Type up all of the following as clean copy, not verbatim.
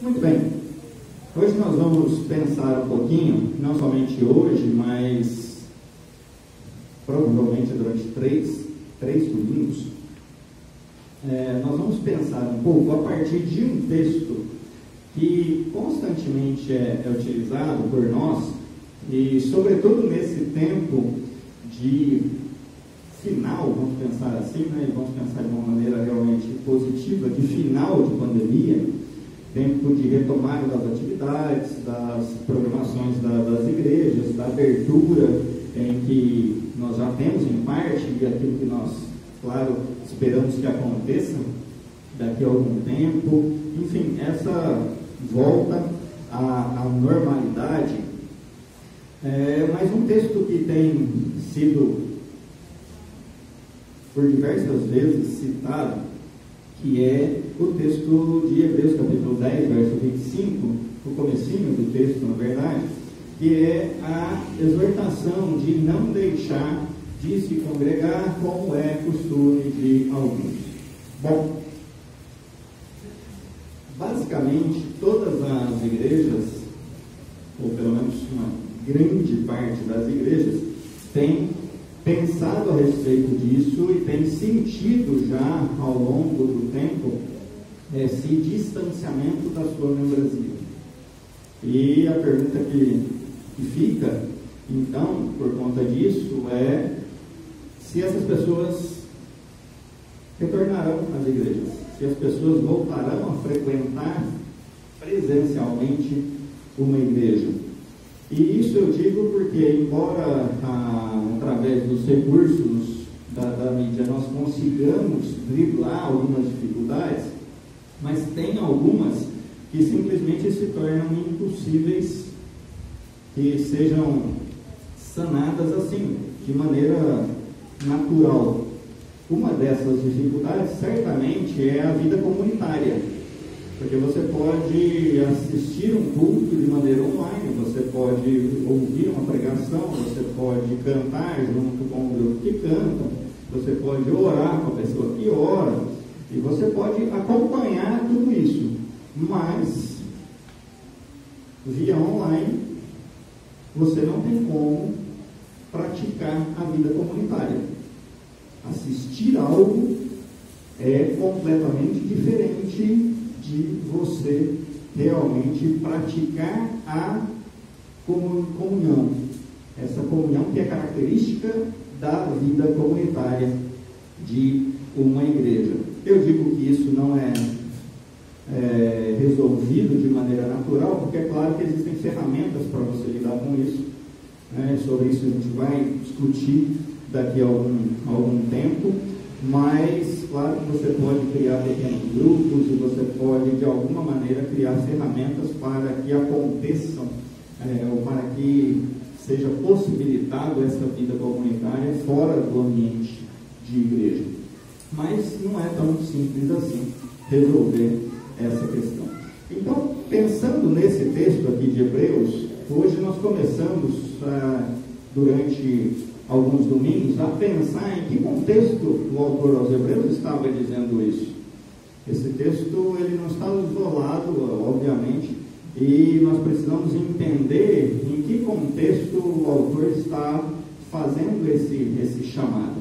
Muito bem. Hoje nós vamos pensar um pouquinho, não somente hoje, mas provavelmente durante três domingos, nós vamos pensar um pouco a partir de um texto que constantemente é utilizado por nós, e sobretudo nesse tempo de final, vamos pensar assim, e vamos pensar de uma maneira realmente positiva, de final de pandemia, tempo de retomada das atividades, das programações das igrejas, da abertura em que nós já temos em parte, e aquilo que nós, claro, esperamos que aconteça daqui a algum tempo, enfim, essa volta à normalidade. Mas um texto que tem sido por diversas vezes citado, que é o texto de Hebreus capítulo 10, verso 25, o comecinho do texto, na verdade, que é a exortação de não deixar de se congregar como é costume de alguns. Bom, basicamente todas as igrejas, ou pelo menos uma grande parte das igrejas, tem pensado a respeito disso e tem sentido já ao longo do tempo esse distanciamento da sua membresia. E a pergunta que fica, então, por conta disso, é se essas pessoas retornarão às igrejas, se as pessoas voltarão a frequentar presencialmente uma igreja. E isso eu digo porque, embora através dos recursos da mídia nós consigamos driblar algumas dificuldades, mas tem algumas que simplesmente se tornam impossíveis que sejam sanadas assim, de maneira natural. Uma dessas dificuldades certamente é a vida comunitária, porque você pode assistir um culto de maneira online, você pode ouvir uma pregação, você pode cantar junto com o grupo que canta, você pode orar com a pessoa que ora, e você pode acompanhar tudo isso, mas via online você não tem como praticar a vida comunitária. Assistir algo é completamente diferente de você realmente praticar a comunhão, essa comunhão que é característica da vida comunitária de uma igreja. Eu digo que isso não é resolvido de maneira natural, porque é claro que existem ferramentas para você lidar com isso, sobre isso a gente vai discutir daqui a algum tempo, mas claro que você pode criar pequenos grupos e você pode de alguma maneira criar ferramentas para que aconteçam, ou para que seja possibilitado essa vida comunitária fora do ambiente de igreja. Mas não é tão simples assim resolver essa questão. Então, pensando nesse texto aqui de Hebreus, hoje nós começamos durante alguns domingos a pensar em que contexto o autor aos Hebreus estava dizendo isso. Esse texto ele não está isolado, obviamente, e nós precisamos entender em que contexto o autor está fazendo esse chamado.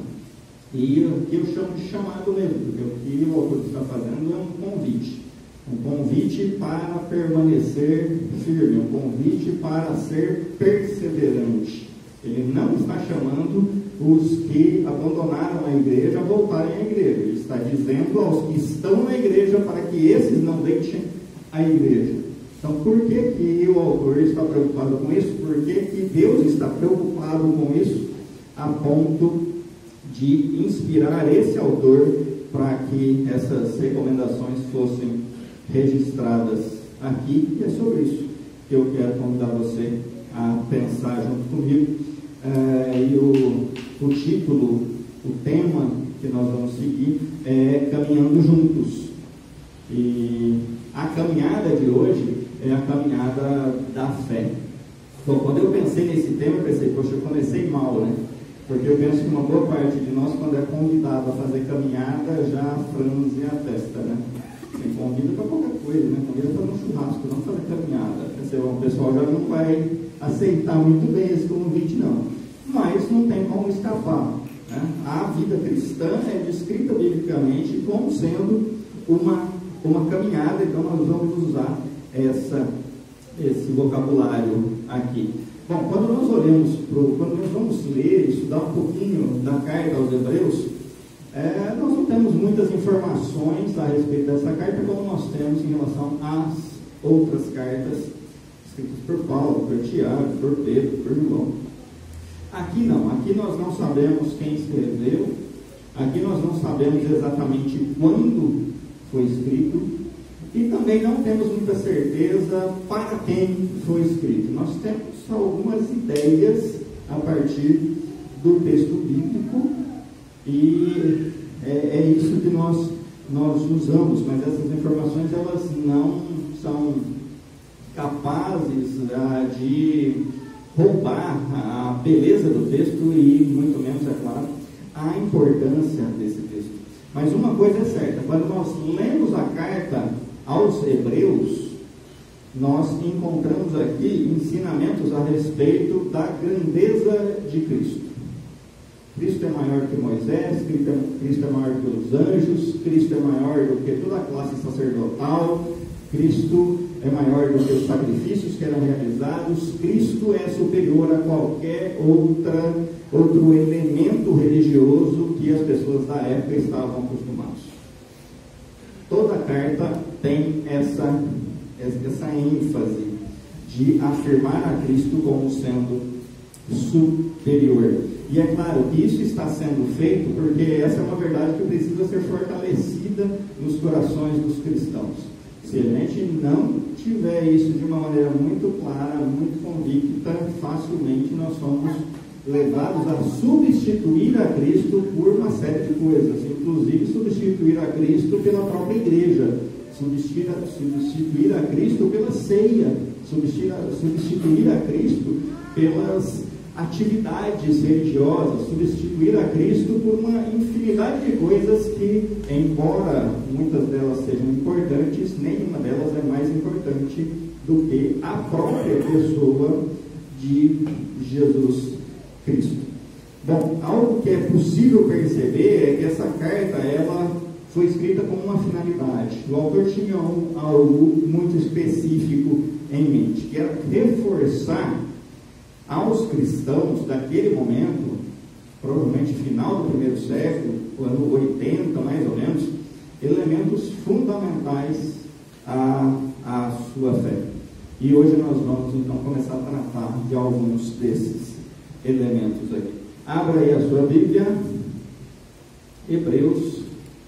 E o que eu chamo de chamado mesmo, porque o que o autor está fazendo é um convite para permanecer firme, um convite para ser perseverante. Ele não está chamando os que abandonaram a igreja a voltarem à igreja. Ele está dizendo aos que estão na igreja para que esses não deixem a igreja. Então, por que o autor está preocupado com isso? Por que Deus está preocupado com isso a ponto de inspirar esse autor para que essas recomendações fossem registradas aqui? E é sobre isso que eu quero convidar você a pensar junto comigo. E o título, o tema que nós vamos seguir é Caminhando Juntos. E a caminhada de hoje é a caminhada da fé. Então, quando eu pensei nesse tema, eu pensei, poxa, eu comecei mal, né? Porque eu penso que uma boa parte de nós, quando é convidado a fazer caminhada, já franze a testa, né? Você convida para qualquer coisa, né? Convida para um churrasco, não fazer caminhada. O pessoal já não vai aceitar muito bem esse convite, não. Mas não tem como escapar, né? A vida cristã é descrita biblicamente como sendo uma caminhada, então nós vamos usar esse vocabulário aqui. Bom, quando nós vamos ler, estudar um pouquinho da carta aos Hebreus, nós não temos muitas informações a respeito dessa carta como nós temos em relação às outras cartas escritas por Paulo, por Tiago, por Pedro, por João. Aqui não, aqui nós não sabemos quem escreveu, aqui nós não sabemos exatamente quando foi escrito e também não temos muita certeza para quem foi escrito. Nós temos algumas ideias a partir do texto bíblico e é isso que nós usamos, mas essas informações elas não são capazes de roubar a beleza do texto e muito menos, é claro, a importância desse texto. Mas uma coisa é certa, quando nós lemos a carta aos Hebreus, nós encontramos aqui ensinamentos a respeito da grandeza de Cristo. Cristo é maior que Moisés, Cristo é maior que os anjos, Cristo é maior do que toda a classe sacerdotal, Cristo é maior do que os sacrifícios que eram realizados, Cristo é superior a qualquer outro elemento religioso que as pessoas da época estavam acostumadas. Toda a carta tem essa ênfase de afirmar a Cristo como sendo superior. E é claro que isso está sendo feito porque essa é uma verdade que precisa ser fortalecida nos corações dos cristãos. Se a gente não tiver isso de uma maneira muito clara, muito convicta, facilmente nós somos levados a substituir a Cristo por uma série de coisas, inclusive substituir a Cristo pela própria igreja, substituir a Cristo pela ceia, substituir a Cristo pelas atividades religiosas, substituir a Cristo por uma infinidade de coisas que, embora muitas delas sejam importantes, nenhuma delas é mais importante do que a própria pessoa de Jesus Cristo. Bom, algo que é possível perceber é que essa carta ela foi escrita com uma finalidade. O autor tinha algo muito específico em mente, que era reforçar aos cristãos daquele momento, provavelmente final do primeiro século, ano 80 mais ou menos, elementos fundamentais à sua fé. E hoje nós vamos então começar a tratar de alguns desses elementos aqui. Abra aí a sua Bíblia, Hebreus,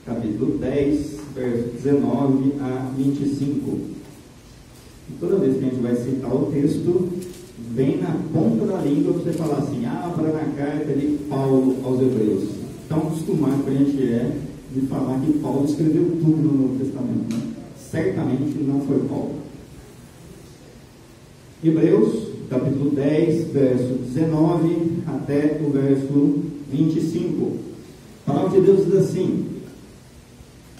capítulo 10, versos 19 a 25. E toda vez que a gente vai citar o texto, vem na ponta da língua você falar assim, abra na carta de Paulo aos Hebreus. Tão acostumado que a gente de falar que Paulo escreveu tudo no Novo Testamento, né? Certamente não foi Paulo. Hebreus, capítulo 10, verso 19 até o verso 25. A palavra de Deus diz assim: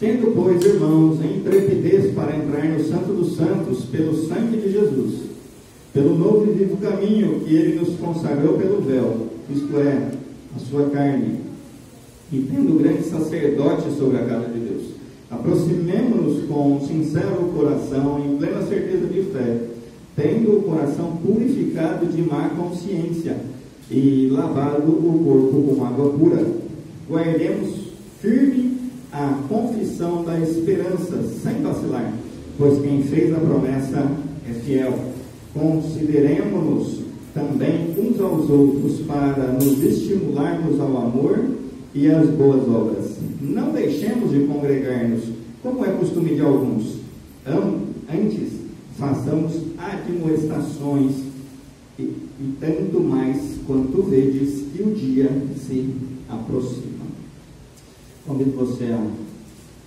tendo, pois, irmãos, intrepidez para entrar no Santo dos Santos pelo sangue de Jesus, pelo novo e vivo caminho que ele nos consagrou pelo véu, isto é, a sua carne, e tendo grande sacerdote sobre a casa de Deus, aproximemo-nos com um sincero coração, em plena certeza de fé, tendo o coração purificado de má consciência e lavado o corpo com água pura. Guardemos firme a confissão da esperança, sem vacilar, pois quem fez a promessa é fiel. Consideremo-nos também uns aos outros para nos estimularmos ao amor e às boas obras. Não deixemos de congregar-nos, como é costume de alguns. Antes, façamos admoestações, e tanto mais quanto vedes que o dia se aproxima. Convido você a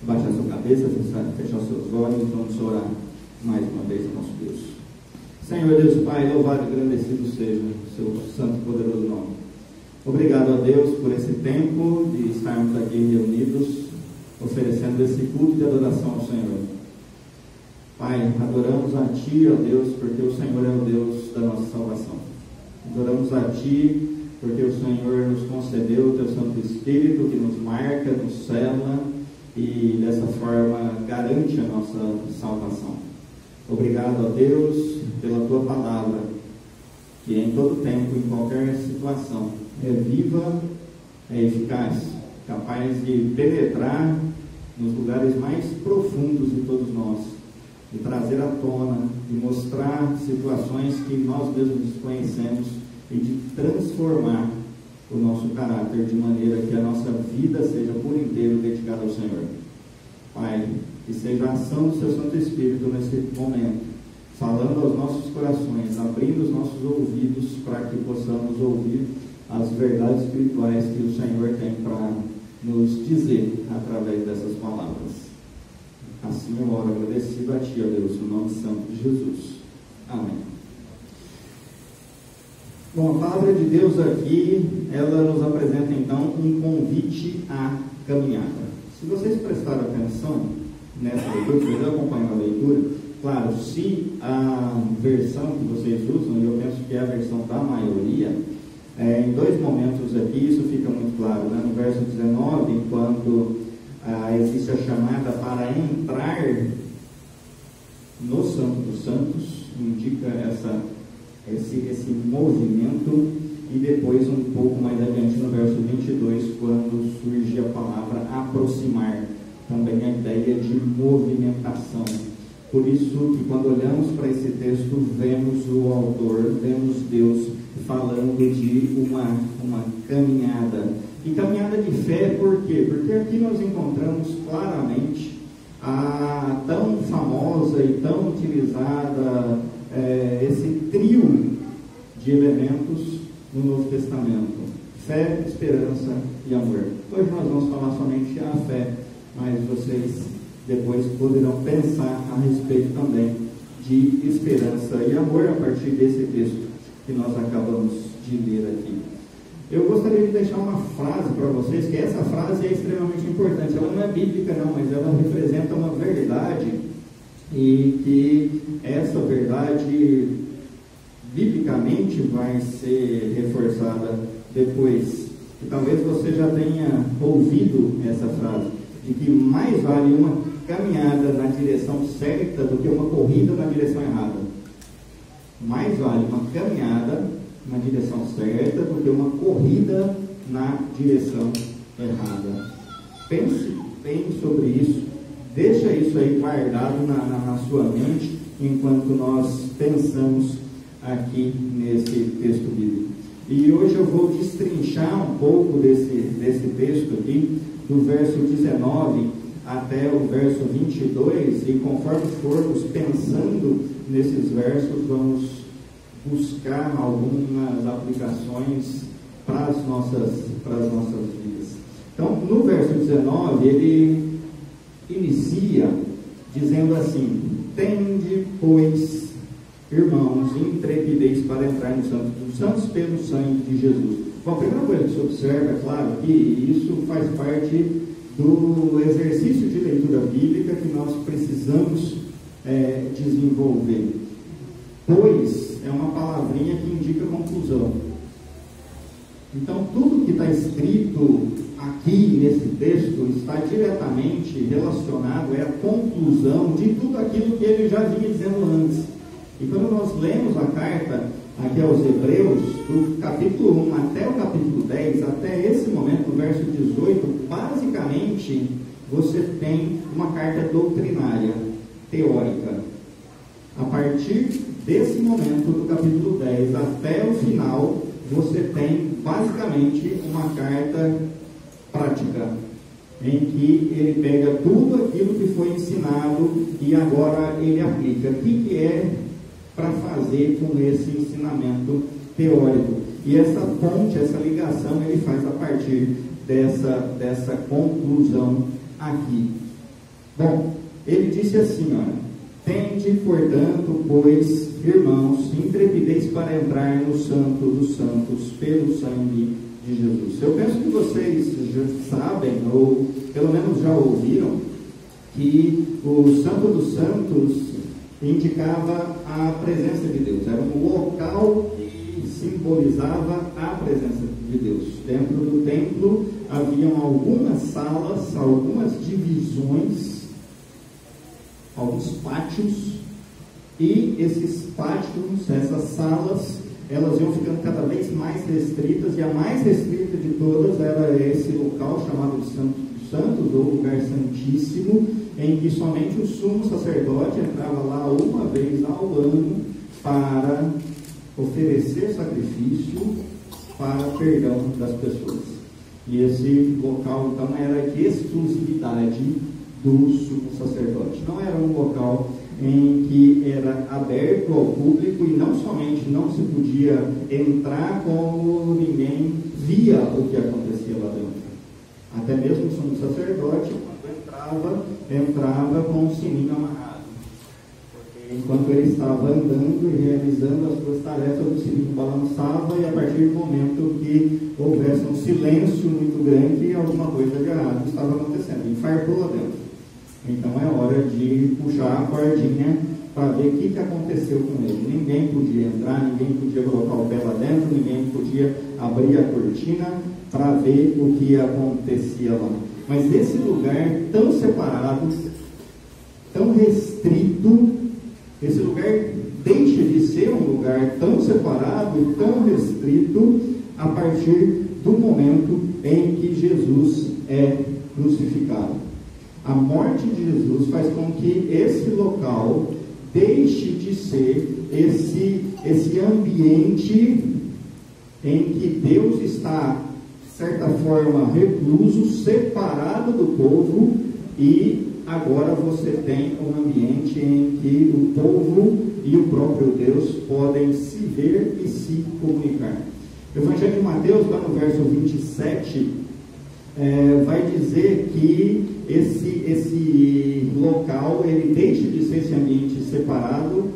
baixar sua cabeça, fechar seus olhos, vamos orar mais uma vez ao nosso Deus. Senhor Deus Pai, louvado e agradecido seja o seu santo e poderoso nome. Obrigado a Deus por esse tempo de estarmos aqui reunidos, oferecendo esse culto de adoração ao Senhor. Pai, adoramos a Ti, ó Deus, porque o Senhor é o Deus da nossa salvação. Adoramos a Ti, porque o Senhor nos concedeu o Teu Santo Espírito, que nos marca, nos sela e dessa forma garante a nossa salvação. Obrigado, ó Deus, pela Tua palavra, que em todo tempo, em qualquer situação, é viva, é eficaz, capaz de penetrar nos lugares mais profundos de todos nós, de trazer à tona, de mostrar situações que nós mesmos desconhecemos e de transformar o nosso caráter de maneira que a nossa vida seja por inteiro dedicada ao Senhor. Pai, que seja a ação do Seu Santo Espírito nesse momento, falando aos nossos corações, abrindo os nossos ouvidos para que possamos ouvir as verdades espirituais que o Senhor tem para nos dizer através dessas palavras. Assim eu oro agradecido a Ti, ó Deus, no nome santo de Jesus. Amém. Bom, a palavra de Deus aqui, ela nos apresenta então um convite à caminhada. Se vocês prestarem atenção nessa leitura, se vocês acompanham a leitura, claro, se a versão que vocês usam, e eu penso que é a versão da maioria, em dois momentos aqui isso fica muito claro, né? No verso 19, quando existe a chamada para entrar no Santo dos Santos, indica esse movimento, e depois um pouco mais adiante no verso 22, quando surge a palavra aproximar, também a ideia de movimentação. Por isso que quando olhamos para esse texto, vemos o autor, vemos Deus falando de uma caminhada. E caminhada de fé, por quê? Porque aqui nós encontramos claramente a tão famosa e tão utilizada, esse trio de elementos no Novo Testamento: fé, esperança e amor. Hoje nós vamos falar somente a fé, mas vocês depois poderão pensar a respeito também de esperança e amor a partir desse texto que nós acabamos de ler aqui. Eu gostaria de deixar uma frase para vocês, que essa frase é extremamente importante. Ela não é bíblica não, mas ela representa uma verdade, e que essa verdade biblicamente vai ser reforçada depois. E talvez você já tenha ouvido essa frase, de que mais vale uma caminhada na direção certa do que uma corrida na direção errada. Mais vale uma caminhada na direção certa do que uma corrida na direção errada. Pense bem sobre isso, deixa isso aí guardado na sua mente, enquanto nós pensamos aqui nesse texto bíblico. E hoje eu vou destrinchar um pouco desse texto aqui, do verso 19 até o verso 22, e conforme formos pensando nesses versos, vamos buscar algumas aplicações para as nossas vidas. Então, no verso 19, ele inicia dizendo assim: tende, pois, irmãos, intrepidez para entrar no Santo dos Santos pelo sangue de Jesus. Bom, a primeira coisa que se observa, é claro, que isso faz parte do exercício de leitura bíblica que nós precisamos desenvolver. Pois é uma palavrinha que indica conclusão. Então, tudo que está escrito aqui nesse texto está diretamente relacionado à conclusão de tudo aquilo que ele já vinha dizendo antes. E quando nós lemos a carta aqui aos Hebreus, do capítulo 1 até o capítulo 10, até esse momento, no verso 18, basicamente você tem uma carta doutrinária, teórica. A partir desse momento, do capítulo 10 até o final, você tem basicamente uma carta prática, em que ele pega tudo aquilo que foi ensinado e agora ele aplica. O que é para fazer com esse ensinamento teórico? E essa ponte, essa ligação, ele faz a partir dessa conclusão aqui. Bom, ele disse assim, olha: tende, portanto, pois, irmãos, intrepidez para entrar no Santo dos Santos pelo sangue de Jesus. Eu penso que vocês já sabem, ou pelo menos já ouviram, que o Santo dos Santos indicava a presença de Deus, era um local que simbolizava a presença de Deus. Dentro do templo haviam algumas salas, algumas divisões, alguns pátios, e esses pátios, essas salas, elas iam ficando cada vez mais restritas, e a mais restrita de todas era esse local chamado de Santo dos Santos, ou lugar santíssimo, em que somente o sumo sacerdote entrava lá uma vez ao ano para oferecer sacrifício para perdão das pessoas. E esse local, então, era de exclusividade do sumo sacerdote. Não era um local em que era aberto ao público, e não somente não se podia entrar, como ninguém via o que acontecia lá dentro. Até mesmo o sumo sacerdote, quando entrava com o sininho amarrado, porque enquanto ele estava andando e realizando as suas tarefas, o sininho balançava, e a partir do momento que houvesse um silêncio muito grande, alguma coisa de errado estava acontecendo, infartou lá dentro. Então é hora de puxar a cordinha para ver o que aconteceu com ele. Ninguém podia entrar, ninguém podia colocar o pé lá dentro, ninguém podia abrir a cortina para ver o que acontecia lá. Mas esse lugar tão separado, tão restrito, esse lugar deixa de ser um lugar tão separado e tão restrito a partir do momento em que Jesus é crucificado. A morte de Jesus faz com que esse local deixe de ser esse ambiente em que Deus está, de certa forma, recluso, separado do povo, e agora você tem um ambiente em que o povo e o próprio Deus podem se ver e se comunicar. O Evangelho de Mateus, lá no verso 27, vai dizer que esse local, ele deixa de ser esse ambiente separado,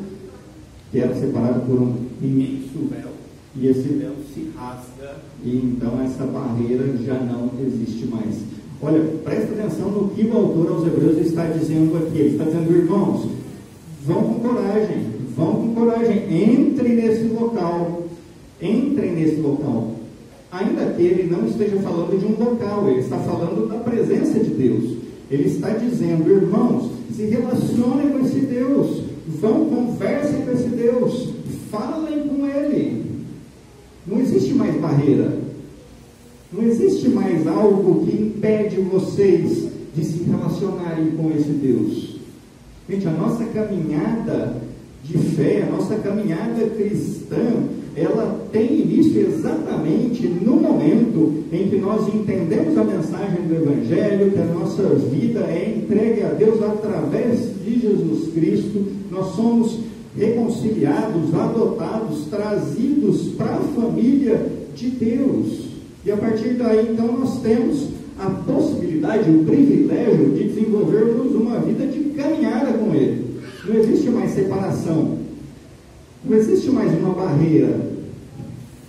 que era separado por um imenso véu, e esse véu se rasga, e então essa barreira já não existe mais. Olha, presta atenção no que o autor aos Hebreus está dizendo aqui. Ele está dizendo: irmãos, vão com coragem, entrem nesse local, ainda que ele não esteja falando de um local, ele está falando da presença de Deus. Ele está dizendo: irmãos, se relacionem com esse Deus, conversem com esse Deus, falem com Ele. Não existe mais barreira, não existe mais algo que impede vocês de se relacionarem com esse Deus. Gente, a nossa caminhada de fé, a nossa caminhada cristã, ela tem início exatamente no momento em que nós entendemos a mensagem do Evangelho, que a nossa vida é entregue a Deus através de Jesus Cristo. Nós somos reconciliados, adotados, trazidos para a família de Deus. E a partir daí, então, nós temos a possibilidade, o privilégio de desenvolvermos uma vida de caminhada com Ele. Não existe mais separação, não existe mais uma barreira.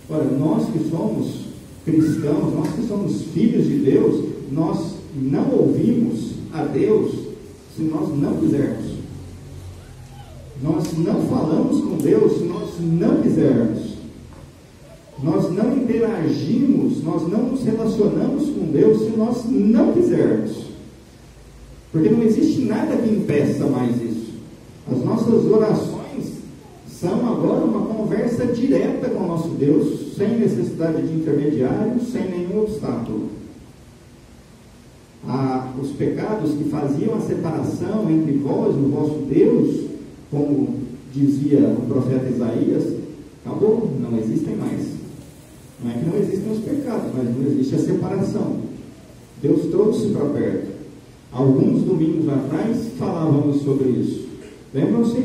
Ora, nós que somos cristãos, nós que somos filhos de Deus, nós não ouvimos a Deus se nós não quisermos. Nós não falamos com Deus se nós não quisermos. Nós não interagimos, nós não nos relacionamos com Deus se nós não quisermos. Porque não existe nada que impeça mais isso. As nossas orações são agora uma conversa direta com o nosso Deus, sem necessidade de intermediário, sem nenhum obstáculo. Os pecados que faziam a separação entre vós e o vosso Deus, como dizia o profeta Isaías, acabou, não existem mais. Não é que não existem os pecados, mas não existe a separação. Deus trouxe para perto. Alguns domingos atrás falávamos sobre isso. Lembram-se?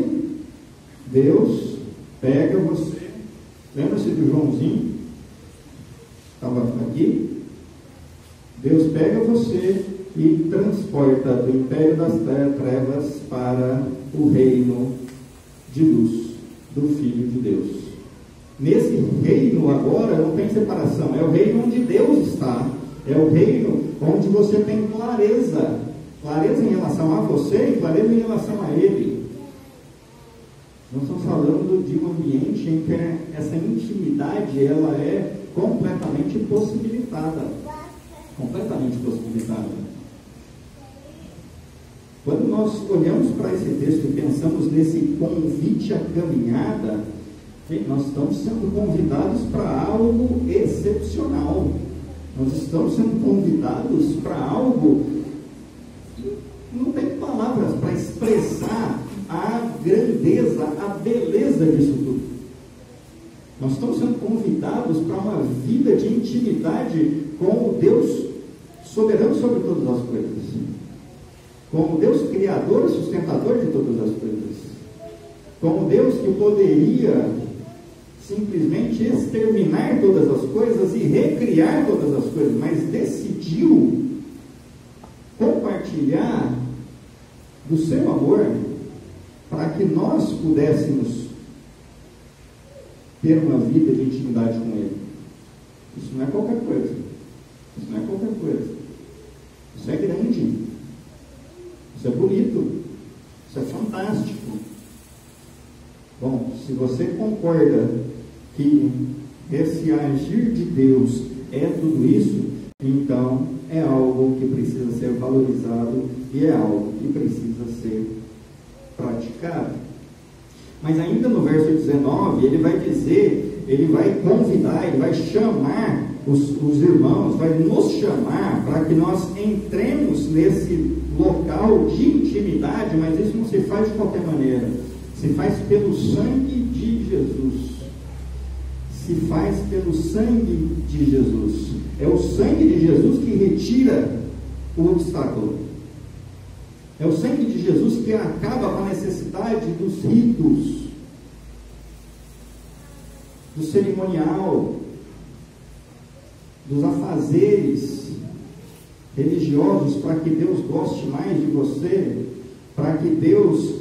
Deus pega você. Lembra-se do Joãozinho? Estava aqui. Deus pega você e transporta do império das trevas para o reino de luz do Filho de Deus. Nesse reino agora não tem separação, é o reino onde Deus está, é o reino onde você tem clareza em relação a você e clareza em relação a Ele. de um ambiente em que essa intimidade ela é completamente possibilitada. Completamente possibilitada. Quando nós olhamos para esse texto e pensamos nesse convite à caminhada, nós estamos sendo convidados para algo excepcional. Nós estamos sendo convidados para algo que não tem palavras para expressar a grandeza, a beleza disso tudo. Nós estamos sendo convidados para uma vida de intimidade com o Deus soberano sobre todas as coisas, com o Deus criador e sustentador de todas as coisas, com o Deus que poderia simplesmente exterminar todas as coisas e recriar todas as coisas, mas decidiu compartilhar do seu amor para que nós pudéssemos ter uma vida de intimidade com Ele. Isso não é qualquer coisa. Isso não é qualquer coisa. Isso é grande. Isso é bonito. Isso é fantástico. Bom, se você concorda que esse agir de Deus é tudo isso, então é algo que precisa ser valorizado e é algo que precisa ser praticado. Mas ainda no verso 19, ele vai dizer, ele vai convidar, ele vai chamar os irmãos, vai nos chamar para que nós entremos nesse local de intimidade, mas isso não se faz de qualquer maneira. Se faz pelo sangue de Jesus. Se faz pelo sangue de Jesus. É o sangue de Jesus que retira o obstáculo. É o sangue de Jesus que acaba com a necessidade dos ritos, do cerimonial, dos afazeres religiosos, para que Deus goste mais de você, para que Deus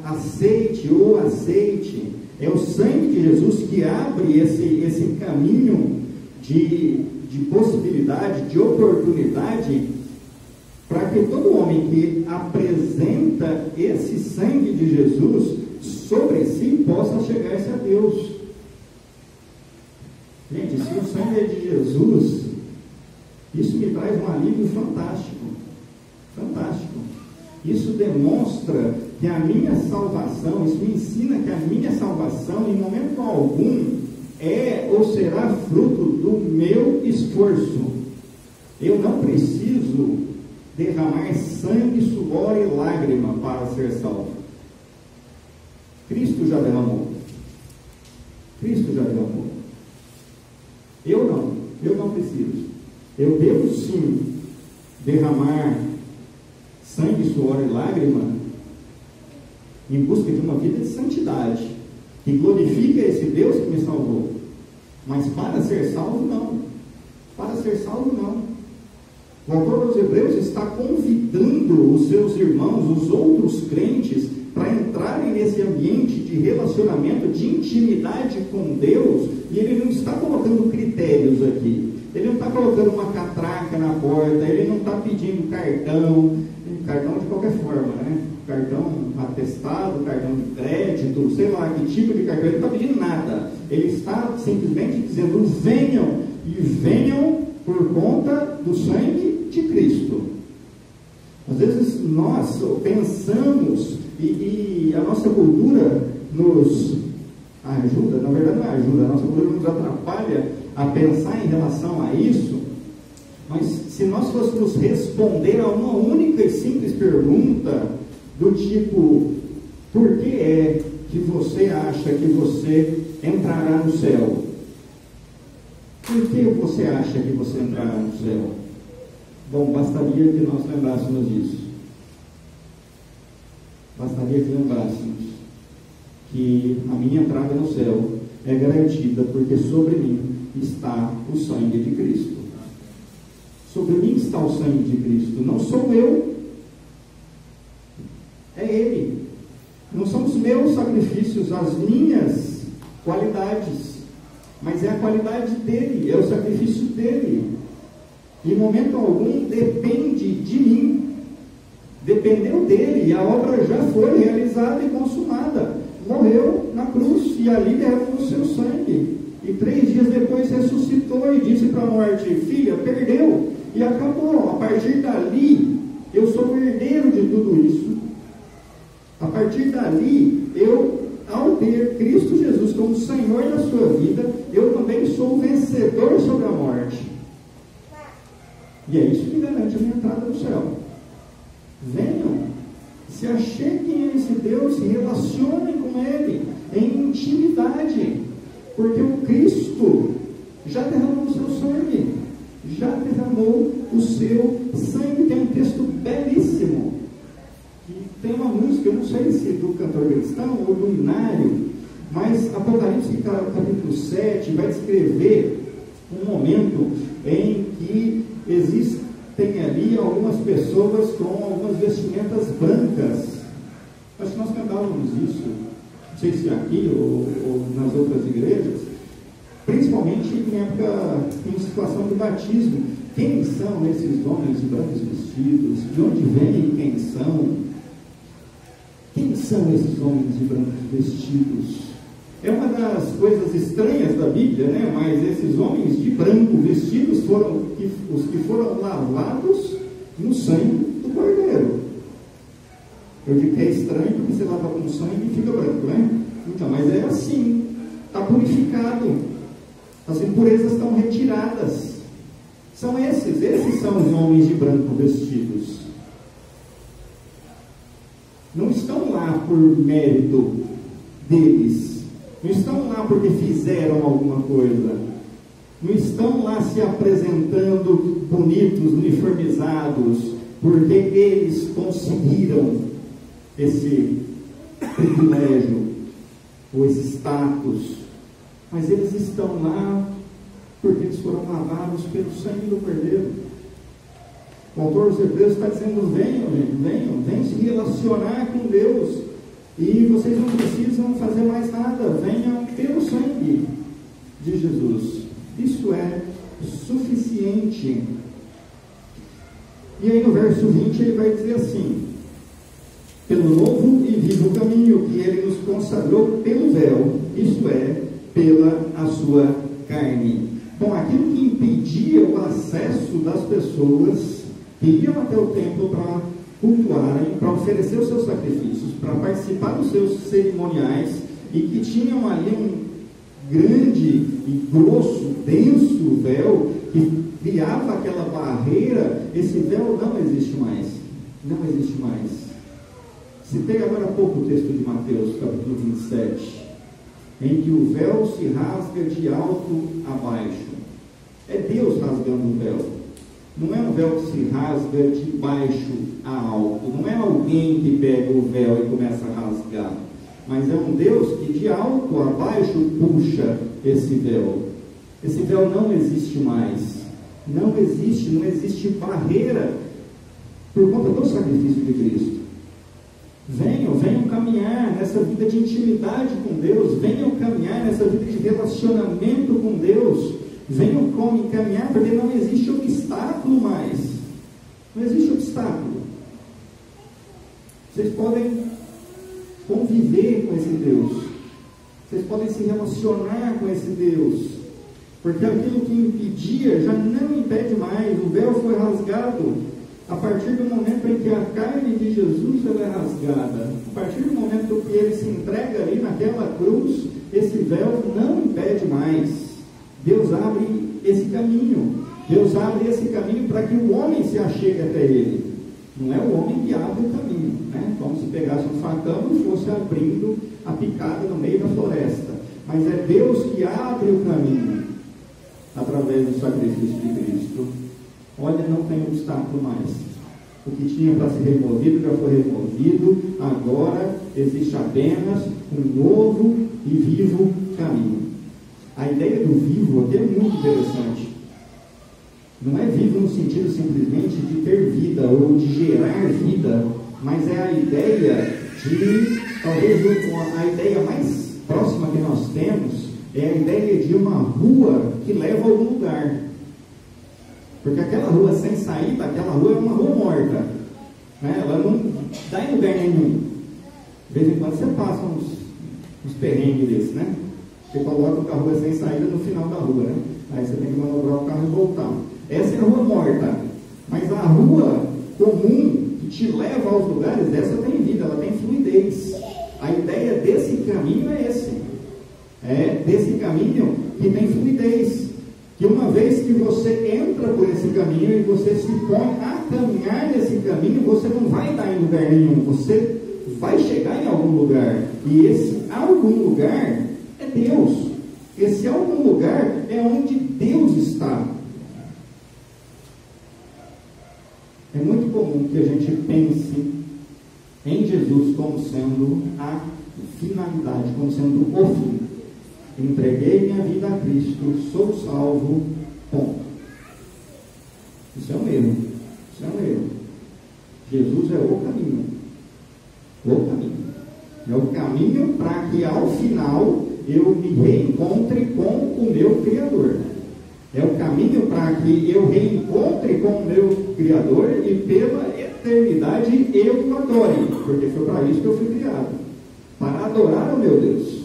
aceite ou aceite. É o sangue de Jesus que abre esse caminho de possibilidade, de oportunidade, para que todo homem que apresenta esse sangue de Jesus sobre si possa chegar-se a Deus. Gente, se o sangue é de Jesus, isso me traz um alívio fantástico. Fantástico. Isso demonstra que a minha salvação, isso me ensina que a minha salvação, em momento algum, é ou será fruto do meu esforço. Eu não preciso derramar sangue, suor e lágrima para ser salvo. Cristo já derramou. Cristo já derramou. Eu não preciso. Eu devo sim derramar sangue, suor e lágrima em busca de uma vida de santidade, que glorifica esse Deus que me salvou. Mas para ser salvo, não. Para ser salvo, não. O autor dos Hebreus está convidando os seus irmãos, os outros crentes, para entrarem nesse ambiente de relacionamento, de intimidade com Deus, e ele não está colocando critérios aqui. Ele não está colocando uma catraca na porta, ele não está pedindo cartão de qualquer forma, né? Cartão atestado, cartão de crédito, sei lá que tipo de cartão, ele não está pedindo nada. Ele está simplesmente dizendo: venham, e venham por conta do sangue de Cristo. Às vezes nós pensamos, e a nossa cultura nos ajuda, na verdade não ajuda, a nossa cultura nos atrapalha a pensar em relação a isso, mas se nós fôssemos responder a uma única e simples pergunta, do tipo: por que é que você acha que você entrará no céu? Por que você acha que você entrará no céu? Bom, bastaria que nós lembrássemos disso. Bastaria que lembrássemos que a minha entrada no céu é garantida porque sobre mim está o sangue de Cristo. Sobre mim está o sangue de Cristo. Não sou eu, é Ele. Não são os meus sacrifícios, as minhas qualidades, mas é a qualidade dele, é o sacrifício dele. Em momento algum depende de mim. Dependeu dele, e a obra já foi realizada e consumada. Morreu na cruz. e ali derramou o seu sangue. E 3 dias depois ressuscitou e disse para a morte: filha, perdeu, e acabou. A partir dali, eu sou o herdeiro de tudo isso. A partir dali, ao ter Cristo Jesus como Senhor da sua vida, eu também sou o vencedor sobre a morte. E é isso que garante a minha entrada no céu. Venham, se acheguem a esse Deus, se relacionem com Ele em intimidade, porque o Cristo já derramou o seu sangue, já derramou o seu sangue. Tem um texto belíssimo, que tem uma música, eu não sei se do cantor cristão ou do Inário, mas Apocalipse capítulo 7 vai descrever um momento em que existem ali algumas pessoas com algumas vestimentas brancas. Acho que nós cantávamos isso, não sei se aqui ou nas outras igrejas, principalmente em situação de batismo. Quem são esses homens de brancos vestidos? De onde vêm? Quem são? Quem são esses homens de brancos vestidos? É uma das coisas estranhas da Bíblia, né? Mas esses homens de branco vestidos foram os que foram lavados no sangue do Cordeiro. Eu digo que é estranho porque você lava com sangue e fica branco, né? Então, mas é assim, está purificado, as impurezas estão retiradas. São esses são os homens de branco vestidos. Não estão lá por mérito deles, não estão lá porque fizeram alguma coisa, não estão lá se apresentando bonitos, uniformizados, porque eles conseguiram esse privilégio, ou esse status, mas eles estão lá porque eles foram lavados pelo sangue do Cordeiro. O autor dos Hebreus está dizendo: venham, gente, venham se relacionar com Deus, e vocês não precisam fazer mais nada, venham pelo sangue de Jesus. Isso é suficiente. E aí no verso 20 ele vai dizer assim: pelo novo e vivo caminho que ele nos consagrou pelo véu, isto é, pela a sua carne. Bom, aquilo que impedia o acesso das pessoas que iam até o templo para cultuarem, para oferecer os seus sacrifícios, para participar dos seus cerimoniais, e que tinham ali um grande e grosso, denso véu que criava aquela barreira. Esse véu não existe mais. Não existe mais. Citei agora há pouco o texto de Mateus, capítulo 27, em que o véu se rasga de alto a baixo. É Deus rasgando o véu. Não é um véu que se rasga de baixo a alto. Não é alguém que pega o véu e começa a rasgar. Mas é um Deus que de alto a baixo puxa esse véu. Esse véu não existe mais. Não existe barreira por conta do sacrifício de Cristo. Venham caminhar nessa vida de intimidade com Deus, venham caminhar nessa vida de relacionamento com Deus, venham caminhar, porque não existe obstáculo mais. Não existe obstáculo. Vocês podem conviver com esse Deus, vocês podem se relacionar com esse Deus, porque aquilo que impedia já não impede mais. O véu foi rasgado a partir do momento em que a carne de Jesus ela é rasgada. A partir do momento que ele se entrega ali naquela cruz, esse véu não impede mais. Deus abre esse caminho. Deus abre esse caminho para que o homem se achegue até ele. Não é o homem que abre o caminho, né? Como se pegasse um facão e fosse abrindo a picada no meio da floresta. Mas é Deus que abre o caminho através do sacrifício de Cristo. Olha, não tem obstáculo mais. O que tinha para ser removido já foi removido. Agora existe apenas um novo e vivo caminho. A ideia do vivo aqui é muito interessante. Não é vivo no sentido simplesmente de ter vida ou de gerar vida, mas é a ideia de, talvez a ideia mais próxima que nós temos é a ideia de uma rua que leva a algum lugar. Porque aquela rua sem saída, aquela rua é uma rua morta, né? Ela não dá em lugar nenhum. De vez em quando você passa uns perrengues desses, né? Você coloca o carro sem saída no final da rua, né? Aí você tem que manobrar o carro e voltar. Essa é a rua morta. Mas a rua comum, que te leva aos lugares, essa tem vida, ela tem fluidez. A ideia desse caminho é esse. É desse caminho que tem fluidez. Que uma vez que você entra por esse caminho e você se põe a caminhar nesse caminho, você não vai dar em lugar nenhum. Você vai chegar em algum lugar. E esse algum lugar é Deus. Esse algum lugar é onde Deus está. É muito comum que a gente pense em Jesus como sendo a finalidade, como sendo o fim. Entreguei minha vida a Cristo, sou salvo, ponto. Isso é um erro. Isso é um erro. Jesus é o caminho. O caminho. É o caminho para que ao final eu me reencontre com o meu Criador. É o caminho para que eu reencontre com o meu Criador e pela eternidade eu o adore. Porque foi para isso que eu fui criado. Para adorar o meu Deus.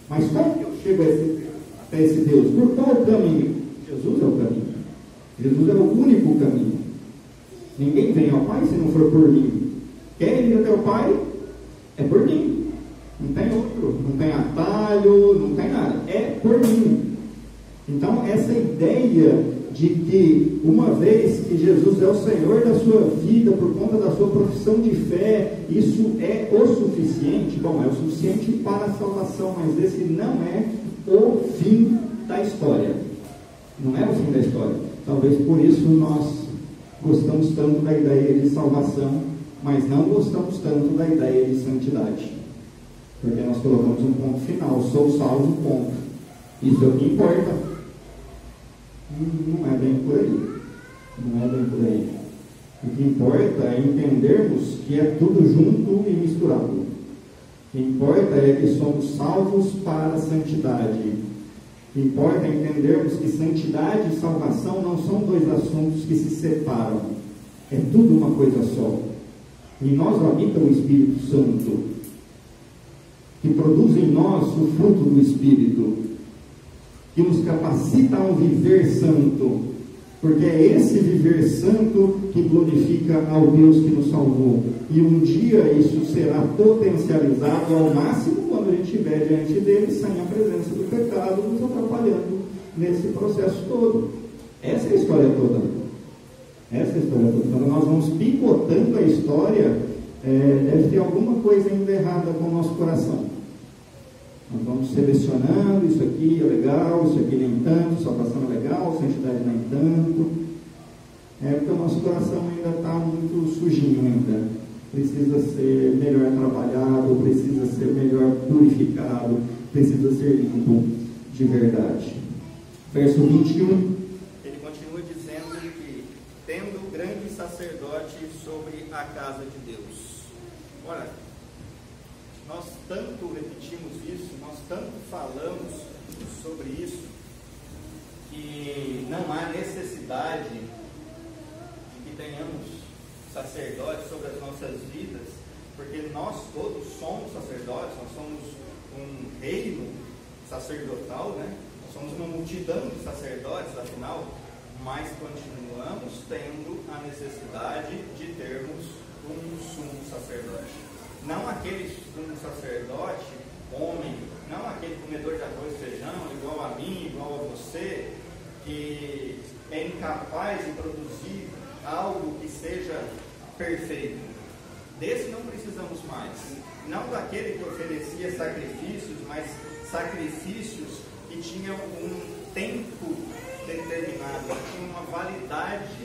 Mas como que eu chego até esse Deus? Por qual caminho? Jesus é o caminho. Jesus é o único caminho. Ninguém vem ao Pai se não for por mim. Quer ir até o Pai? É por mim. Não tem outro. Não tem atalho, não tem nada. É por mim. Então, essa ideia de que uma vez que Jesus é o Senhor da sua vida, por conta da sua profissão de fé, isso é o suficiente? Bom, é o suficiente para a salvação, mas esse não é o fim da história. Não é o fim da história. Talvez por isso nós gostamos tanto da ideia de salvação, mas não gostamos tanto da ideia de santidade. Porque nós colocamos um ponto final, sou salvo, ponto. Isso é o que importa. Não é bem por aí. Não é bem por aí. O que importa é entendermos que é tudo junto e misturado. O que importa é que somos salvos para a santidade. O que importa é entendermos que santidade e salvação não são dois assuntos que se separam. É tudo uma coisa só. Em nós habita o Espírito Santo, que produz em nós o fruto do Espírito, que nos capacita a um viver santo, porque é esse viver santo que glorifica ao Deus que nos salvou. E um dia isso será potencializado ao máximo quando a gente estiver diante dele, sem a presença do pecado nos atrapalhando nesse processo todo. Essa é a história toda. Essa é a história toda. Quando nós vamos picotando a história, deve ter alguma coisa ainda errada com o nosso coração. Nós vamos selecionando, isso aqui é legal, isso aqui nem tanto, salvação é legal, santidade nem tanto. Porque o nosso coração ainda está muito sujinho ainda. Precisa ser melhor trabalhado, precisa ser melhor purificado, precisa ser limpo de verdade. Verso 21, ele continua dizendo que, tendo grande sacerdote sobre a casa de Deus. Ora, nós tanto repetimos isso, nós tanto falamos sobre isso, que não há necessidade de que tenhamos sacerdotes sobre as nossas vidas, porque nós todos somos sacerdotes, nós somos um reino sacerdotal, né? Nós somos uma multidão de sacerdotes, afinal, mas continuamos tendo a necessidade de termos um sumo sacerdote. Não aquele sumo sacerdote, homem, não aquele comedor de arroz e feijão, igual a mim, igual a você, que é incapaz de produzir algo que seja perfeito. Desse não precisamos mais. Não daquele que oferecia sacrifícios, mas sacrifícios que tinham um tempo determinado, que tinham uma validade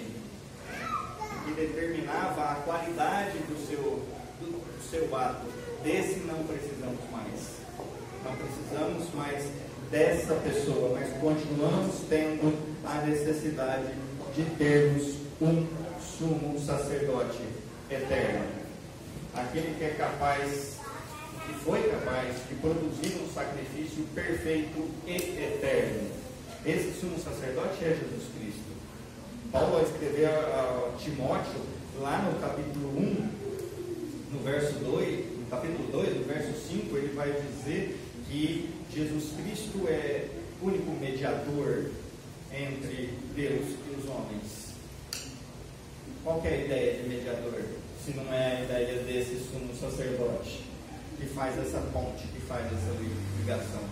que determinava a qualidade do seu ato. Desse não precisamos mais. Não precisamos mais dessa pessoa, mas continuamos tendo a necessidade de termos um sumo sacerdote eterno. Aquele que é capaz, que foi capaz de produzir um sacrifício perfeito e eterno. Esse sumo sacerdote é Jesus Cristo. Paulo vai escrever a Timóteo, lá no capítulo 1, no verso 2, no capítulo 2, no verso 5, ele vai dizer que Jesus Cristo é o único mediador entre Deus e os homens. Qual que é a ideia de mediador? Se não é a ideia desse sumo sacerdote, que faz essa ponte, que faz essa ligação.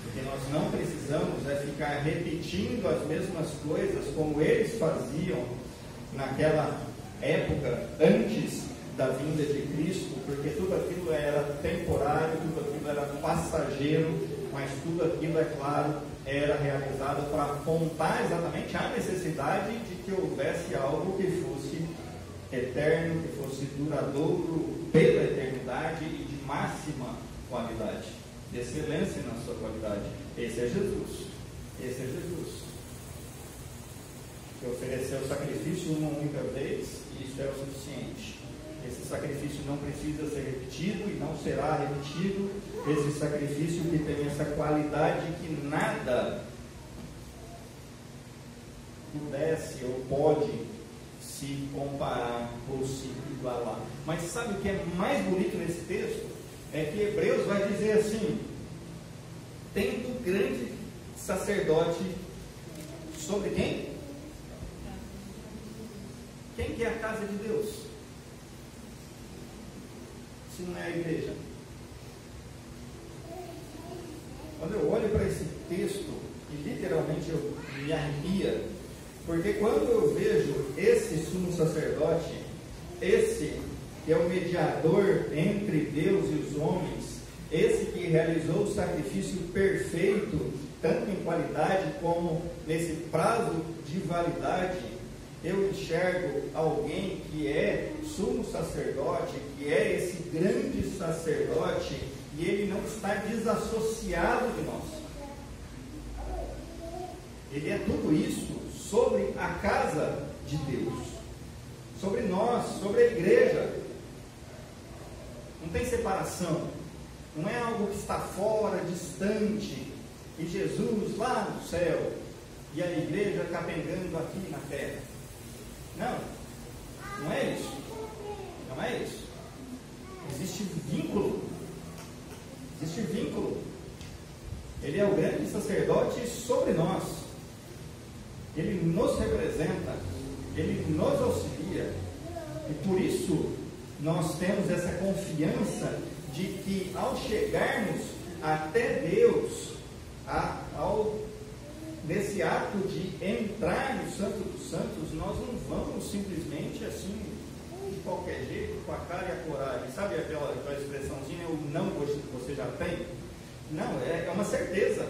Porque nós não precisamos ficar repetindo as mesmas coisas como eles faziam naquela época, antes da vinda de Cristo, porque tudo aquilo era temporário, tudo aquilo era passageiro, mas tudo aquilo, é claro, era realizado para apontar exatamente a necessidade de que houvesse algo que fosse eterno, que fosse duradouro pela eternidade e de máxima qualidade, de excelência na sua qualidade. Esse é Jesus. Esse é Jesus. Que ofereceu o sacrifício uma única vez, e isso é o suficiente. Esse sacrifício não precisa ser repetido e não será repetido. Esse sacrifício que tem essa qualidade que nada pudesse ou pode se comparar ou se igualar. Mas sabe o que é mais bonito nesse texto? É que Hebreus vai dizer assim: tendo grande sacerdote sobre quem? Quem que é a casa de Deus? Se não é a igreja. Quando eu olho para esse texto, e literalmente eu me arrepia, porque quando eu vejo esse sumo sacerdote, esse que é o mediador entre Deus e os homens, esse que realizou o sacrifício perfeito, tanto em qualidade como nesse prazo de validade, eu enxergo alguém que é sumo sacerdote, que é esse grande sacerdote, e ele não está desassociado de nós. Ele é tudo isso sobre a casa de Deus, sobre nós, sobre a igreja. Não tem separação, não é algo que está fora, distante, e Jesus lá no céu, e a igreja capengando aqui na terra. Não, não é isso. Não é isso. Existe vínculo. Existe vínculo. Ele é o grande sacerdote sobre nós. Ele nos representa. Ele nos auxilia. E por isso nós temos essa confiança de que ao chegarmos até Deus, nesse ato de entrar no Santo dos Santos, nós não vamos simplesmente assim, de qualquer jeito, com a cara e a coragem. Sabe aquela expressãozinha, o não você já tem? Não, é uma certeza.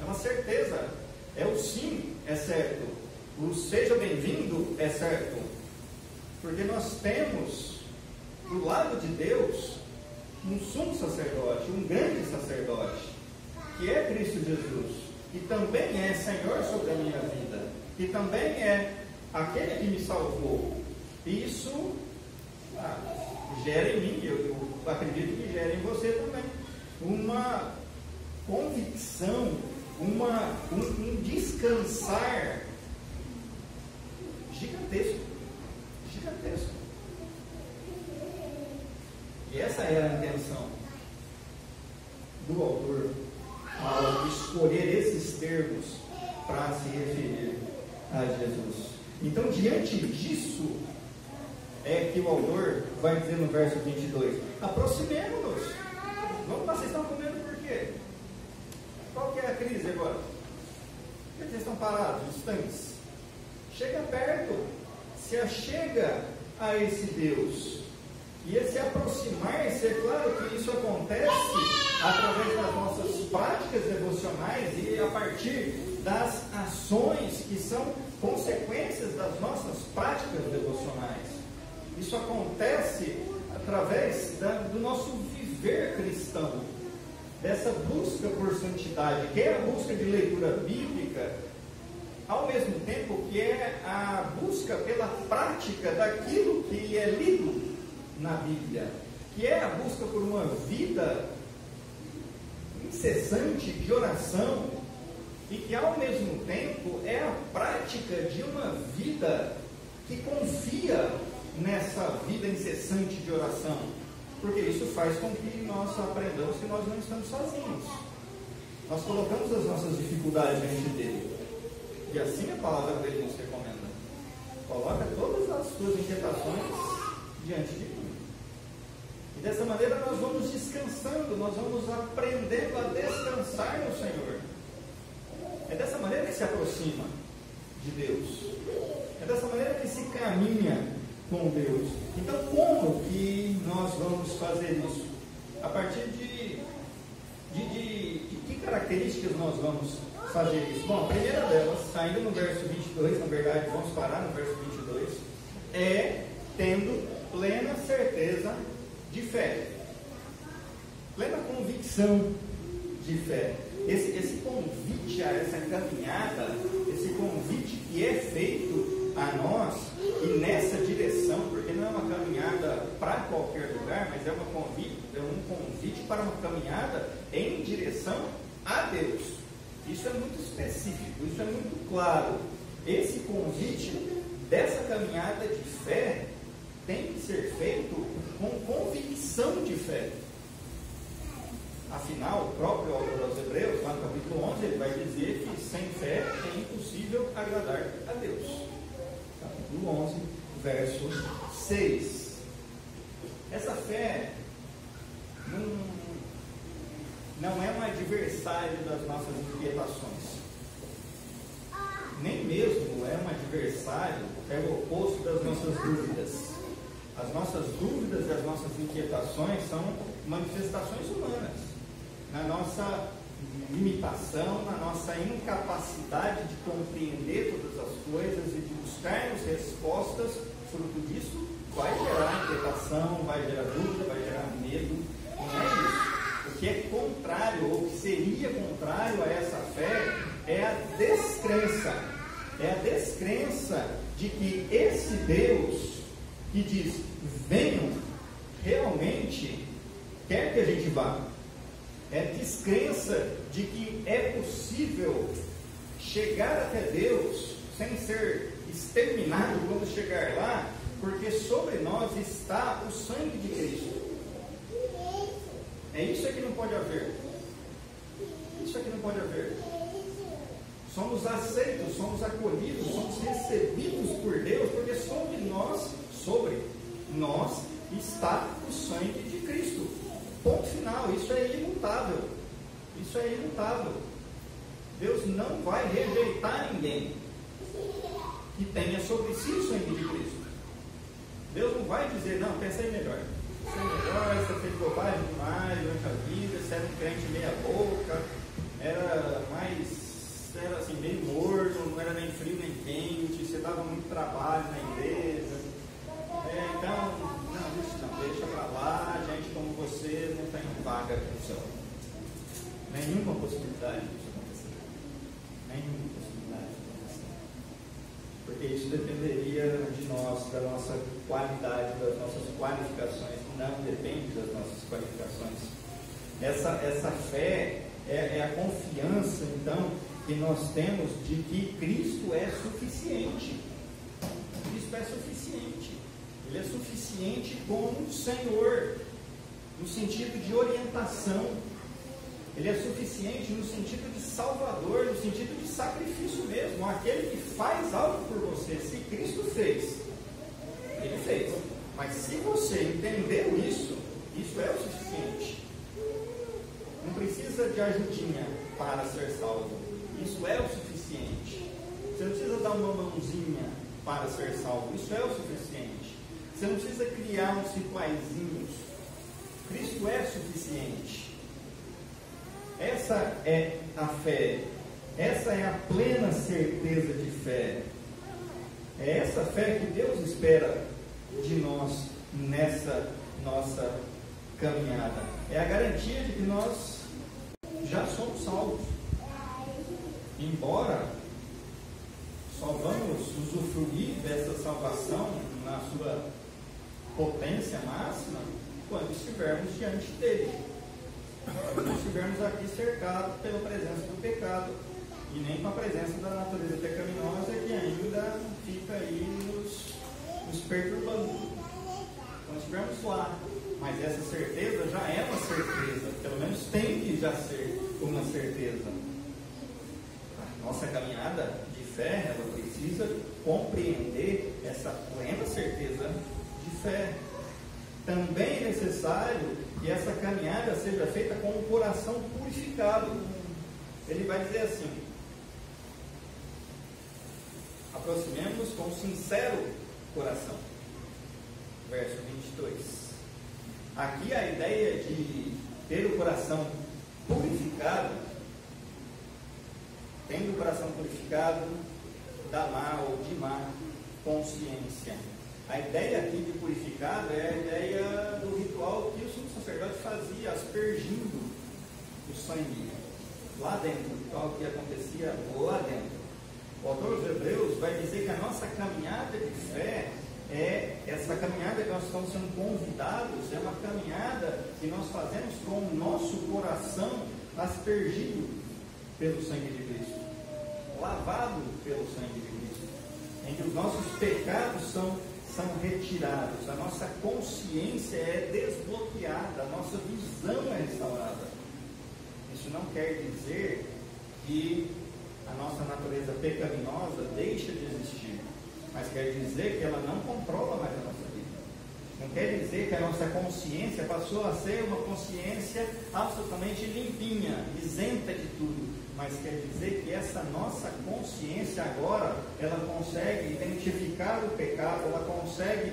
É uma certeza. É o sim, é certo. O seja bem-vindo é certo. Porque nós temos, do lado de Deus, um sumo sacerdote, um grande sacerdote, que é Cristo Jesus, que também é Senhor sobre a minha vida, que também é aquele que me salvou. Isso gera em mim, eu acredito que gera em você também, uma convicção, um descansar gigantesco. Gigantesco. E essa era a intenção do autor ao escolher esses termos para se referir a Jesus. Então, diante disso, é que o autor vai dizer no verso 22, aproximemo-nos. Vocês estão comendo por quê? Qual que é a crise agora? Por que vocês estão parados, distantes? Chega perto, se achega a esse Deus. E esse aproximar-se, é claro que isso acontece através das nossas práticas devocionais e a partir das ações que são consequências das nossas práticas devocionais. Isso acontece através do nosso viver cristão, dessa busca por santidade, que é a busca de leitura bíblica, ao mesmo tempo que é a busca pela prática daquilo que é lido na Bíblia, que é a busca por uma vida incessante de oração e que ao mesmo tempo é a prática de uma vida que confia nessa vida incessante de oração. Porque isso faz com que nós aprendamos que nós não estamos sozinhos. Nós colocamos as nossas dificuldades diante dele. E assim a palavra dele nos recomenda. Coloca todas as suas inquietações diante de mim. E dessa maneira nós vamos descansando, nós vamos aprendendo a descansar no Senhor. É dessa maneira que se aproxima de Deus. É dessa maneira que se caminha com Deus. Então, como que nós vamos fazer isso? A partir de que características nós vamos fazer isso? Bom, a primeira delas, ainda no verso 22, na verdade, vamos parar no verso 22, é tendo plena certeza de fé. Plena convicção de fé. Esse convite a essa caminhada, esse convite que é feito a nós e nessa direção, porque não é uma caminhada para qualquer lugar, mas é um convite para uma caminhada em direção a Deus. Isso é muito específico, isso é muito claro. Esse convite dessa caminhada de fé tem que ser feito com convicção de fé. Afinal, o próprio autor aos Hebreus, lá no capítulo 11, ele vai dizer que sem fé é impossível agradar a Deus. Capítulo 11, verso 6. Essa fé não é um adversário das nossas inquietações. Nem mesmo é um adversário, é o oposto das nossas dúvidas. As nossas dúvidas e as nossas inquietações são manifestações humanas. Na nossa limitação, na nossa incapacidade de compreender todas as coisas e de buscarmos respostas, fruto disso, vai gerar inquietação, vai gerar dúvida, vai gerar medo. Não é isso. O que é contrário, ou que seria contrário a essa fé, é a descrença. É a descrença de que esse Deus que diz, venham, realmente quer que a gente vá. É descrença de que é possível chegar até Deus sem ser exterminado quando chegar lá, porque sobre nós está o sangue de Cristo. É isso que não pode haver. Isso que não pode haver. Somos aceitos, somos acolhidos, somos recebidos por Deus, porque sobre nós está o sangue de Cristo. Ponto final. Isso é imutável. Isso é imutável. Deus não vai rejeitar ninguém que tenha sobre si o sangue de Cristo. Deus não vai dizer, não, pensa aí melhor. Pensa aí melhor, você fez bobagem demais durante a vida, você era um crente meia boca, era assim, meio morno, não era nem frio nem quente, você dava muito trabalho na igreja. Então, não, deixa pra lá, gente como você não tem vaga aqui no céu. Nenhuma possibilidade disso acontecer. Nenhuma possibilidade disso acontecer. Porque isso dependeria de nós, da nossa qualidade, das nossas qualificações. Não depende das nossas qualificações. Essa fé é a confiança, então, que nós temos de que Cristo é suficiente. Cristo é suficiente. Ele é suficiente como Senhor, no sentido de orientação. Ele é suficiente no sentido de Salvador, no sentido de sacrifício mesmo. Aquele que faz algo por você. Se Cristo fez, Ele fez. Mas se você entendeu isso, isso é o suficiente. Não precisa de ajudinha para ser salvo. Isso é o suficiente. Você não precisa dar uma mãozinha para ser salvo. Isso é o suficiente. Você não precisa criar uns rituaizinhos. Cristo é suficiente. Essa é a fé. Essa é a plena certeza de fé. É essa fé que Deus espera de nós nessa nossa caminhada. É a garantia de que nós já somos salvos. Embora só vamos usufruir dessa salvação na sua potência máxima quando estivermos diante dele. Quando estivermos aqui cercados pela presença do pecado e nem com a presença da natureza pecaminosa que ainda fica aí nos perturbando. Quando estivermos lá, mas essa certeza já é uma certeza, pelo menos tem que já ser uma certeza. A nossa caminhada de fé, ela precisa compreender essa plena certeza de fé. Também é necessário que essa caminhada seja feita com o coração purificado. Ele vai dizer assim: aproximemos-nos com um sincero coração. Verso 22. Aqui a ideia de ter o coração purificado, tendo o coração purificado da má ou de má consciência. A ideia aqui de purificado é a ideia do ritual que o sumo sacerdote fazia, aspergindo o sangue lá dentro, o ritual que acontecia lá dentro. O autor dos Hebreus vai dizer que a nossa caminhada de fé é essa caminhada que nós estamos sendo convidados, é uma caminhada que nós fazemos com o nosso coração aspergido pelo sangue de Cristo, lavado pelo sangue de Cristo, em que os nossos pecados são retirados, a nossa consciência é desbloqueada, a nossa visão é restaurada. Isso não quer dizer que a nossa natureza pecaminosa deixa de existir, mas quer dizer que ela não controla mais a nossa vida. Não quer dizer que a nossa consciência passou a ser uma consciência absolutamente limpinha, isenta de tudo, mas quer dizer que essa nossa consciência agora, ela consegue identificar o pecado, ela consegue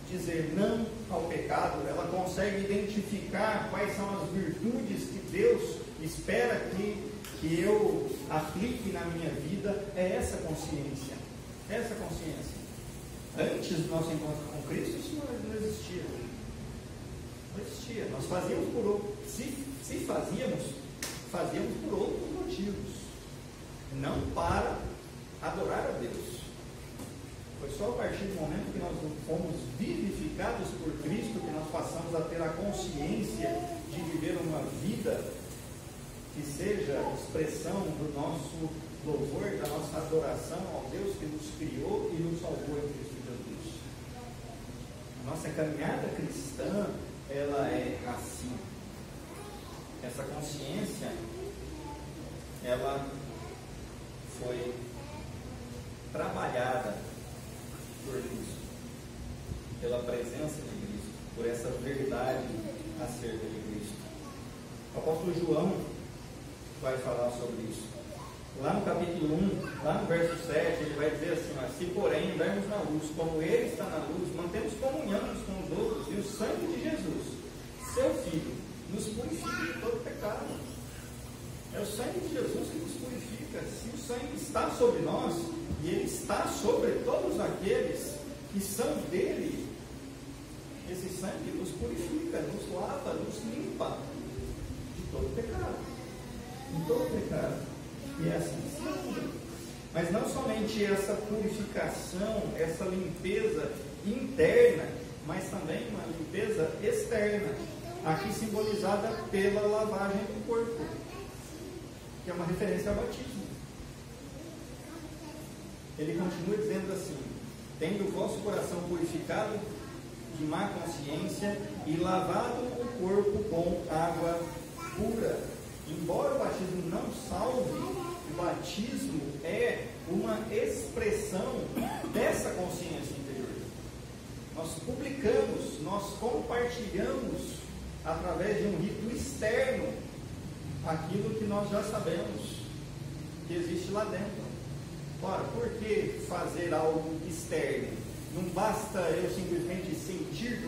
dizer não ao pecado, ela consegue identificar quais são as virtudes que Deus espera que eu aplique na minha vida. É essa consciência. Essa consciência. Antes do nosso encontro com Cristo, isso não existia. Não existia. Nós fazíamos por outro. Se fazíamos por outros motivos. Não para adorar a Deus. Foi só a partir do momento que nós fomos vivificados por Cristo que nós passamos a ter a consciência de viver uma vida que seja expressão do nosso louvor, da nossa adoração ao Deus que nos criou e nos salvou em Cristo Jesus. A nossa caminhada cristã, ela é assim. Essa consciência, ela foi trabalhada por Cristo, pela presença de Cristo, por essa verdade acerca de Cristo. O apóstolo João vai falar sobre isso. Lá no capítulo 1, lá no verso 7, ele vai dizer assim: mas se porém andarmos na luz, como Ele está na luz, mantemos comunhão uns com os outros, e o sangue de Jesus, seu Filho, nos purifica de todo pecado. É o sangue de Jesus que nos purifica. Se o sangue está sobre nós, e Ele está sobre todos aqueles que são dele, esse sangue nos purifica, nos lava, nos limpa de todo pecado. De todo pecado. E é assim que se anda. Mas não somente essa purificação, essa limpeza interna, mas também uma limpeza externa, aqui simbolizada pela lavagem do corpo, que é uma referência ao batismo. Ele continua dizendo assim: tendo o vosso coração purificado de má consciência e lavado o corpo com água pura. Embora o batismo não salve, o batismo é uma expressão dessa consciência interior. Nós publicamos, nós compartilhamos através de um rito externo aquilo que nós já sabemos que existe lá dentro. Ora, por que fazer algo externo? Não basta eu simplesmente sentir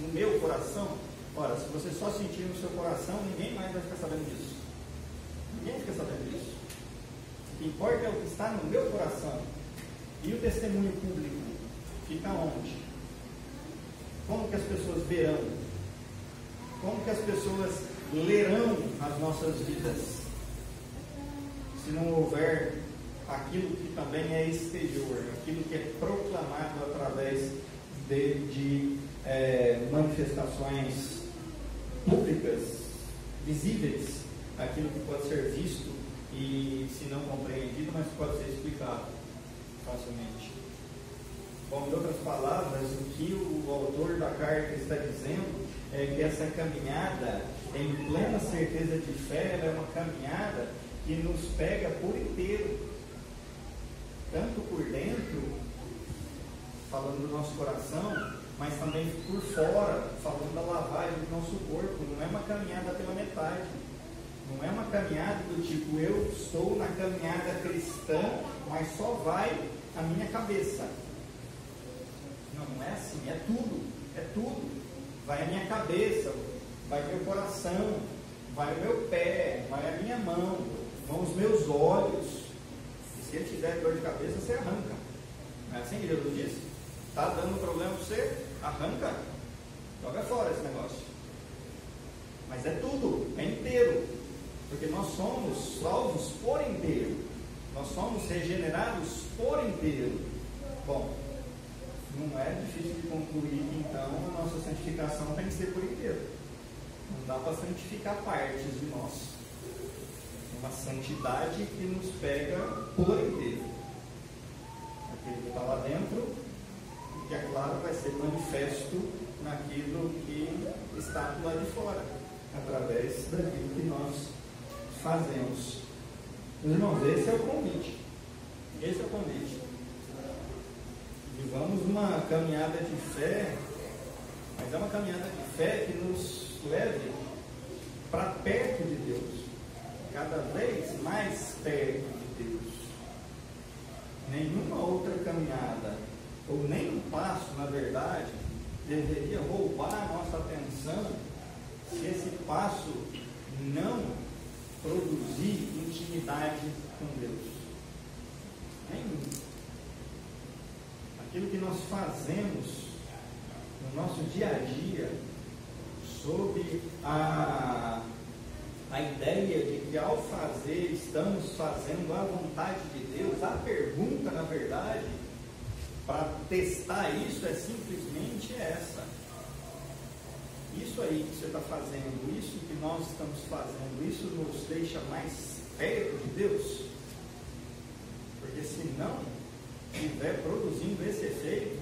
no meu coração? Ora, se você só sentir no seu coração, ninguém mais vai ficar sabendo disso. Ninguém fica sabendo disso. O que importa é o que está no meu coração. E o testemunho público fica onde? Como que as pessoas verão? Como que as pessoas lerão as nossas vidas? Se não houver aquilo que também é exterior, aquilo que é proclamado através de manifestações públicas, visíveis, aquilo que pode ser visto e, se não compreendido, mas pode ser explicado facilmente. Bom, em outras palavras, o que o autor da carta está dizendo é que essa caminhada em plena certeza de fé é uma caminhada que nos pega por inteiro, tanto por dentro, falando do nosso coração, mas também por fora, falando da lavagem do nosso corpo. Não é uma caminhada pela metade, não é uma caminhada do tipo, eu estou na caminhada cristã, mas só vai a minha cabeça. Não é assim, é tudo. Vai a minha cabeça, vai meu coração, vai o meu pé, vai a minha mão, vão os meus olhos. E se ele tiver dor de cabeça, você arranca. Não é assim que Jesus disse? Está dando problema para você? Arranca. Joga fora esse negócio. Mas é tudo, é inteiro. Porque nós somos salvos por inteiro. Nós somos regenerados por inteiro. Bom, não é difícil de concluir que então a nossa santificação tem que ser por inteiro. Não dá para santificar partes de nós. Uma santidade que nos pega por inteiro. Aquilo que está lá dentro, que é claro vai ser manifesto naquilo que está do lado de fora, através daquilo que nós fazemos. Meus irmãos, esse é o convite. Esse é o convite. Vivamos uma caminhada de fé, mas é uma caminhada de fé que nos leve para perto de Deus, cada vez mais perto de Deus. Nenhuma outra caminhada, ou nenhum passo, na verdade, deveria roubar a nossa atenção se esse passo não produzir intimidade com Deus. Nenhum. Aquilo que nós fazemos no nosso dia a dia, sob a ideia de que ao fazer estamos fazendo a vontade de Deus, a pergunta, na verdade, para testar isso é simplesmente essa. Isso aí que você está fazendo, isso que nós estamos fazendo, isso nos deixa mais perto de Deus? Porque se não estiver produzindo esse efeito,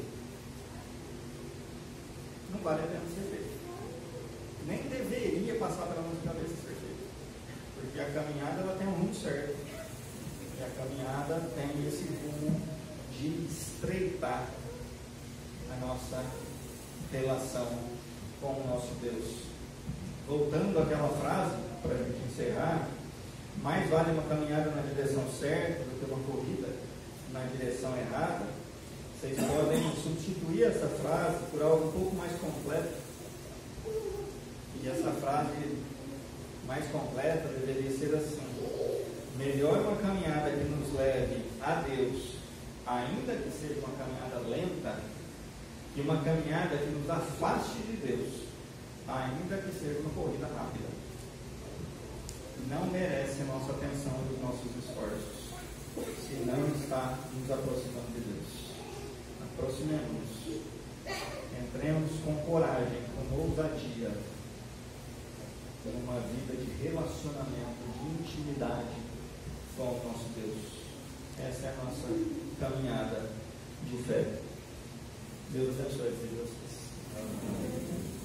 não vale a pena ser feito. Nem deveria passar pela nossa cabeça ser feito. Porque a caminhada ela tem um rumo certo. E a caminhada tem esse rumo de estreitar a nossa relação com o nosso Deus. Voltando àquela frase, para a gente encerrar, mais vale uma caminhada na direção certa do que uma corrida na direção errada. Vocês podem substituir essa frase por algo um pouco mais completo. E essa frase mais completa deveria ser assim: melhor uma caminhada que nos leve a Deus, ainda que seja uma caminhada lenta, que uma caminhada que nos afaste de Deus, ainda que seja uma corrida rápida. Não merece a nossa atenção e os nossos esforços, se não está nos aproximando de Deus. Aproximemos, entremos com coragem, com ousadia, numa vida de relacionamento, de intimidade com o nosso Deus. Essa é a nossa caminhada de fé. Deus abençoe vocês. Amém.